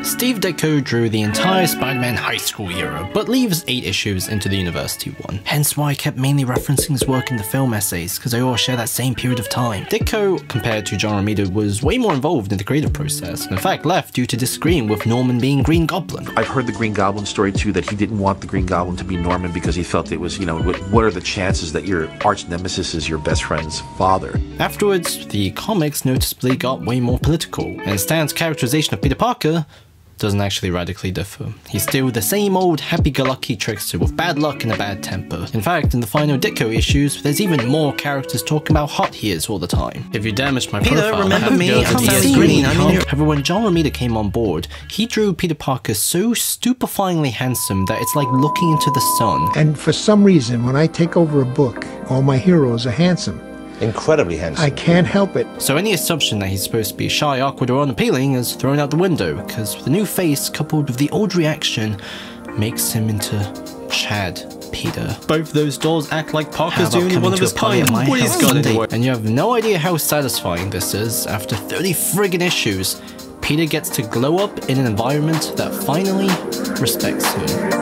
Steve Ditko drew the entire Spider-Man high school era, but leaves 8 issues into the university one. Hence why I kept mainly referencing his work in the film essays, because they all share that same period of time. Ditko, compared to John Romita, was way more involved in the creative process, and in fact left due to disagreeing with Norman being Green Goblin. I've heard the Green Goblin story too, that he didn't want the Green Goblin to be Norman because he felt it was, you know, what are the chances that your arch nemesis is your best friend's father? Afterwards, the comics noticeably got way more political, and Stan's characterization of Peter Parker doesn't actually radically differ. He's still the same old happy-go-lucky trickster with bad luck and a bad temper. In fact, in the final Ditko issues, there's even more characters talking about how hot he is all the time. If you damaged my profile, remember me? I'm green. However, when John Romita came on board, he drew Peter Parker so stupefyingly handsome that it's like looking into the sun. And for some reason, when I take over a book, all my heroes are handsome. Incredibly handsome. I can't help it. So any assumption that he's supposed to be shy, awkward, or unappealing is thrown out the window, because the new face coupled with the old reaction makes him into Chad Peter. Both those dolls act like Parker's the only one of his kind. What he's got anyway. And you have no idea how satisfying this is. After 30 friggin' issues, Peter gets to glow up in an environment that finally respects him.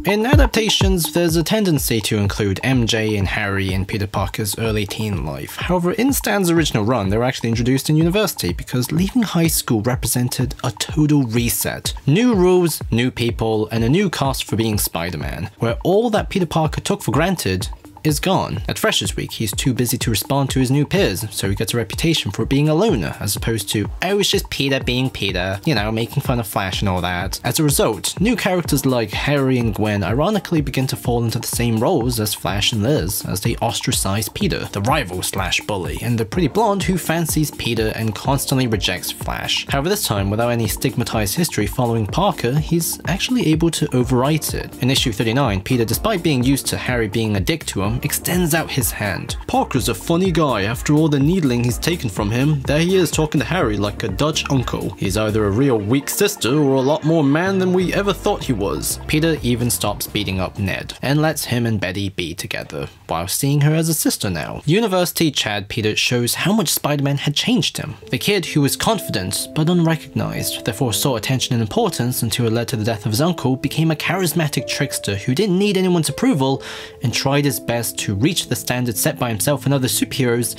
In adaptations, there's a tendency to include MJ and Harry in Peter Parker's early teen life. However, in Stan's original run, they were actually introduced in university because leaving high school represented a total reset. New rules, new people, and a new cast for being Spider-Man, where all that Peter Parker took for granted is gone. At Freshers Week, he's too busy to respond to his new peers, so he gets a reputation for being a loner, as opposed to, oh, it's just Peter being Peter, you know, making fun of Flash and all that. As a result, new characters like Harry and Gwen ironically begin to fall into the same roles as Flash and Liz, as they ostracize Peter, the rival/bully, and the pretty blonde who fancies Peter and constantly rejects Flash. However, this time, without any stigmatized history following Parker, he's actually able to overwrite it. In issue 39, Peter, despite being used to Harry being a dick to him, extends out his hand. Parker's a funny guy. After all the needling he's taken from him, there he is talking to Harry like a Dutch uncle. He's either a real weak sister or a lot more man than we ever thought he was. Peter even stops beating up Ned and lets him and Betty be together, while seeing her as a sister now. University Chad Peter shows how much Spider-Man had changed him. The kid who was confident but unrecognized, therefore sought attention and importance until it led to the death of his uncle, became a charismatic trickster who didn't need anyone's approval and tried his best to reach the standards set by himself and other superheroes,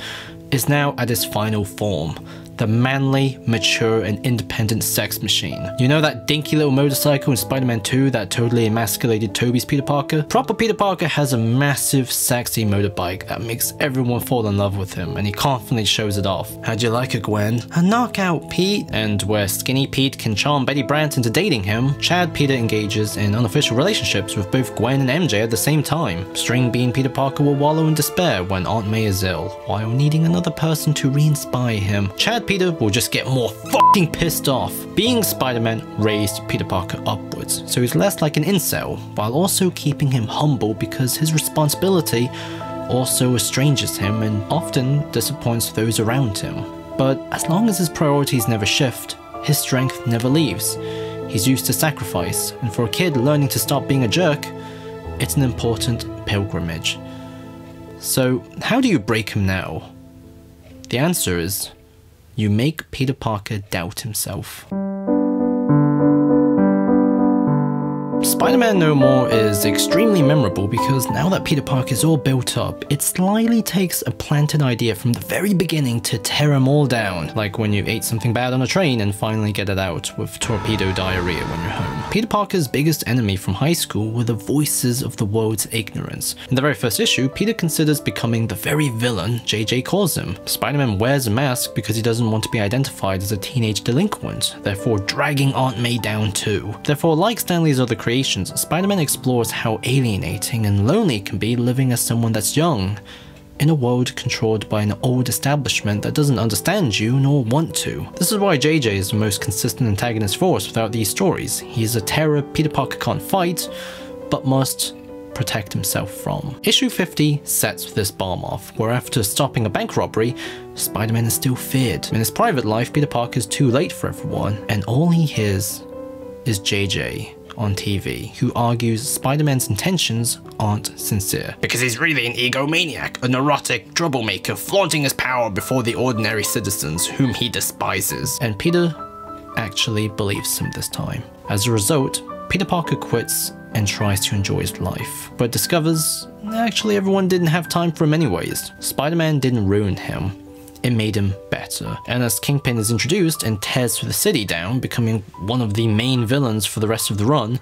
is now at his final form. The manly, mature, and independent sex machine. You know that dinky little motorcycle in Spider-Man 2 that totally emasculated Tobey's Peter Parker? Proper Peter Parker has a massive, sexy motorbike that makes everyone fall in love with him, and he confidently shows it off. How'd you like it, Gwen? A knockout, Pete! And where Skinny Pete can charm Betty Brant into dating him, Chad Peter engages in unofficial relationships with both Gwen and MJ at the same time. String Bean Peter Parker will wallow in despair when Aunt May is ill, while needing another person to re-inspire him. Chad Peter will just get more fucking pissed off. Being Spider-Man raised Peter Parker upwards, so he's less like an incel, while also keeping him humble because his responsibility also estranges him and often disappoints those around him. But as long as his priorities never shift, his strength never leaves. He's used to sacrifice, and for a kid learning to stop being a jerk, it's an important pilgrimage. So how do you break him now? The answer is, you make Peter Parker doubt himself. Spider-Man No More is extremely memorable because now that Peter Parker is all built up, it slyly takes a planted idea from the very beginning to tear them all down, like when you ate something bad on a train and finally get it out with torpedo diarrhea when you're home. Peter Parker's biggest enemy from high school were the voices of the world's ignorance. In the very first issue, Peter considers becoming the very villain JJ calls him. Spider-Man wears a mask because he doesn't want to be identified as a teenage delinquent, therefore dragging Aunt May down too. Therefore, like Stanley's other creations, Spider-Man explores how alienating and lonely it can be living as someone that's young, in a world controlled by an old establishment that doesn't understand you nor want to. This is why JJ is the most consistent antagonist force without these stories. He's a terror Peter Parker can't fight, but must protect himself from. Issue 50 sets this bomb off, where after stopping a bank robbery, Spider-Man is still feared. In his private life, Peter Parker is too late for everyone, and all he hears is JJ on TV who argues Spider-Man's intentions aren't sincere. Because he's really an egomaniac, a neurotic troublemaker, flaunting his power before the ordinary citizens whom he despises. And Peter actually believes him this time. As a result, Peter Parker quits and tries to enjoy his life, but discovers actually everyone didn't have time for him anyways. Spider-Man didn't ruin him, it made him better. And as Kingpin is introduced and tears the city down, becoming one of the main villains for the rest of the run,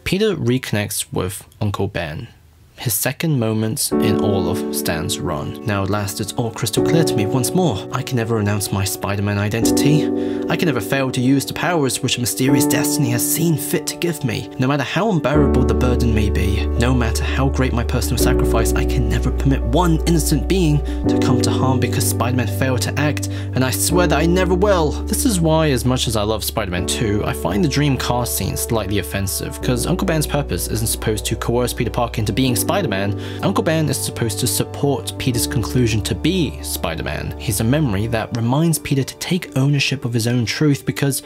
Peter reconnects with Uncle Ben. His second moment in all of Stan's run. Now at last it's all crystal clear to me once more. I can never renounce my Spider-Man identity. I can never fail to use the powers which a mysterious destiny has seen fit to give me. No matter how unbearable the burden may be, no matter how great my personal sacrifice, I can never permit one innocent being to come to harm because Spider-Man failed to act, and I swear that I never will. This is why, as much as I love Spider-Man 2, I find the dream car scene slightly offensive, because Uncle Ben's purpose isn't supposed to coerce Peter Parker into being Spider-Man. Uncle Ben is supposed to support Peter's conclusion to be Spider-Man. He's a memory that reminds Peter to take ownership of his own truth, because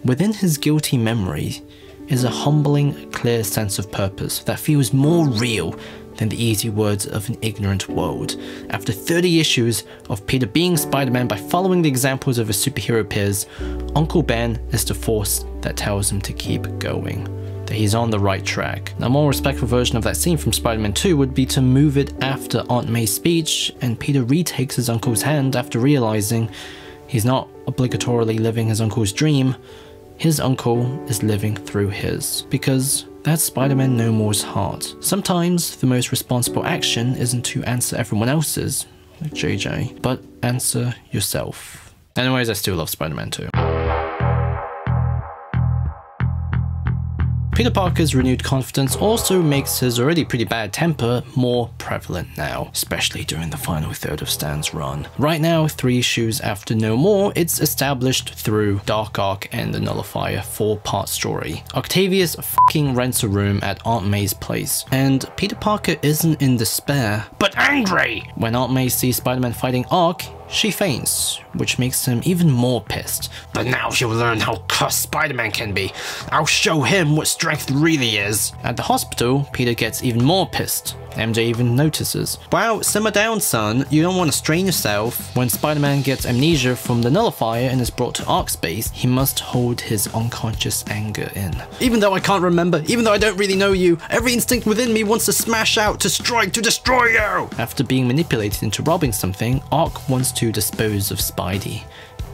within his guilty memory is a humbling, clear sense of purpose that feels more real than the easy words of an ignorant world. After 30 issues of Peter being Spider-Man by following the examples of his superhero peers, Uncle Ben is the force that tells him to keep going. That he's on the right track. A more respectful version of that scene from Spider-Man 2 would be to move it after Aunt May's speech and Peter retakes his uncle's hand after realizing he's not obligatorily living his uncle's dream, his uncle is living through his. Because that's Spider-Man No More's heart. Sometimes the most responsible action isn't to answer everyone else's, like JJ, but answer yourself. Anyways, I still love Spider-Man 2. Peter Parker's renewed confidence also makes his already pretty bad temper more prevalent now, especially during the final third of Stan's run. Right now, 3 issues after No More, it's established through Dark Arc and the Nullifier 4-part story. Octavius fucking rents a room at Aunt May's place, and Peter Parker isn't in despair, but angry! When Aunt May sees Spider-Man fighting Arc, she faints, which makes him even more pissed. But now he'll learn how cursed Spider-Man can be. I'll show him what strength really is. At the hospital, Peter gets even more pissed. MJ even notices. Wow, simmer down, son. You don't want to strain yourself. When Spider-Man gets amnesia from the Nullifier and is brought to Arc space, he must hold his unconscious anger in. Even though I can't remember, even though I don't really know you, every instinct within me wants to smash out, to strike, to destroy you! After being manipulated into robbing something, Arc wants to dispose of Spidey,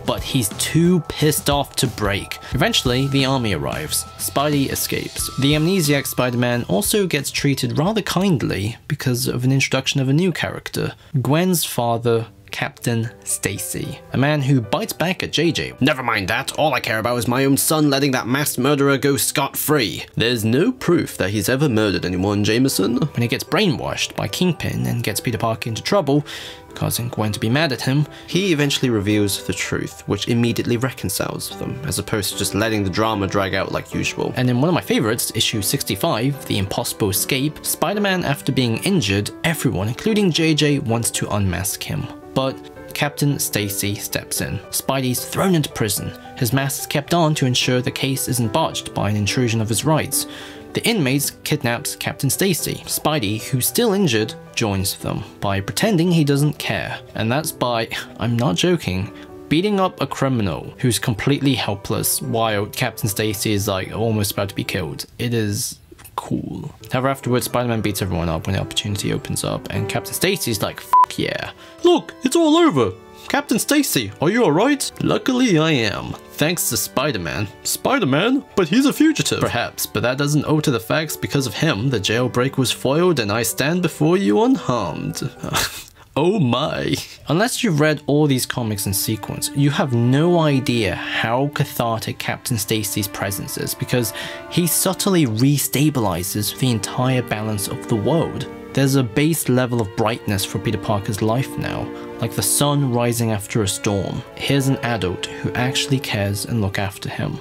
but he's too pissed off to break. Eventually, the army arrives. Spidey escapes. The amnesiac Spider-Man also gets treated rather kindly because of an introduction of a new character, Gwen's father, Captain Stacy, a man who bites back at JJ. Never mind that, all I care about is my own son letting that masked murderer go scot-free. There's no proof that he's ever murdered anyone, Jameson. When he gets brainwashed by Kingpin and gets Peter Parker into trouble, causing Gwen to be mad at him, he eventually reveals the truth, which immediately reconciles them, as opposed to just letting the drama drag out like usual. And in one of my favorites, issue 65, The Impossible Escape, Spider-Man, after being injured, everyone, including JJ, wants to unmask him. But Captain Stacy steps in. Spidey's thrown into prison. His mask is kept on to ensure the case isn't botched by an intrusion of his rights. The inmates kidnaps Captain Stacy. Spidey, who's still injured, joins them by pretending he doesn't care. And that's by, I'm not joking, beating up a criminal who's completely helpless while Captain Stacy is like almost about to be killed. It is cool. However, afterwards, Spider-Man beats everyone up when the opportunity opens up, and Captain Stacy's like, fuck yeah. Look, it's all over. Captain Stacy, are you alright? Luckily I am. Thanks to Spider-Man. Spider-Man? But he's a fugitive. Perhaps, but that doesn't alter the facts. Because of him, the jailbreak was foiled and I stand before you unharmed. Oh my. Unless you've read all these comics in sequence, you have no idea how cathartic Captain Stacy's presence is, because he subtly restabilizes the entire balance of the world. There's a base level of brightness for Peter Parker's life now, like the sun rising after a storm. Here's an adult who actually cares and look after him.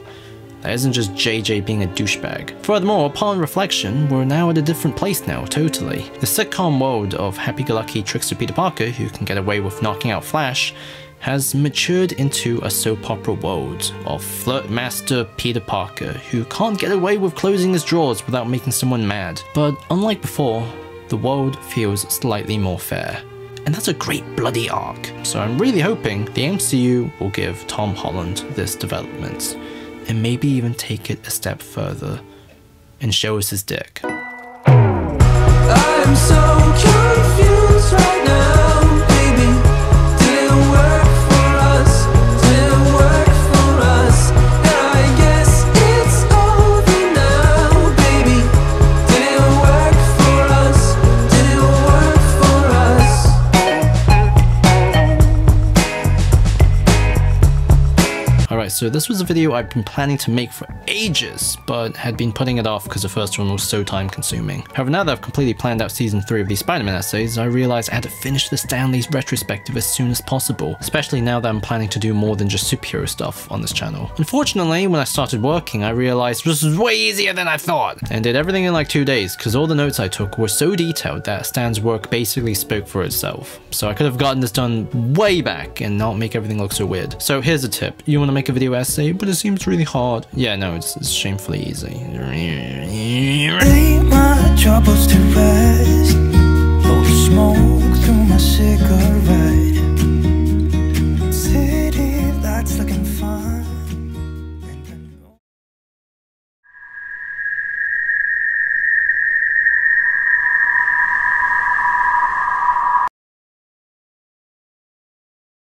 That isn't just JJ being a douchebag. Furthermore, upon reflection, we're now at a different place now, totally. The sitcom world of happy-go-lucky trickster Peter Parker, who can get away with knocking out Flash, has matured into a soap opera world of flirt master Peter Parker who can't get away with closing his drawers without making someone mad. But unlike before, the world feels slightly more fair. And that's a great bloody arc. So I'm really hoping the MCU will give Tom Holland this development, and maybe even take it a step further and show us his dick. I'm so confused right now, baby. Didn't work for us, didn't work for us. And I guess it's over now, baby. Didn't work for us, didn't work for us. Alright, so this was a video I've been planning to make for ages, but had been putting it off because the first one was so time consuming. However, now that I've completely planned out season 3 of these Spider-Man essays, I realized I had to finish the Stan Lee's retrospective as soon as possible, especially now that I'm planning to do more than just superhero stuff on this channel. Unfortunately, when I started working, I realized this was way easier than I thought, and did everything in like 2 days because all the notes I took were so detailed that Stan's work basically spoke for itself. So I could have gotten this done way back and not make everything look so weird. So here's a tip. You want to make a video essay, but it seems really hard. Yeah, no, it's shamefully easy. Lay my troubles to rest, blow the smoke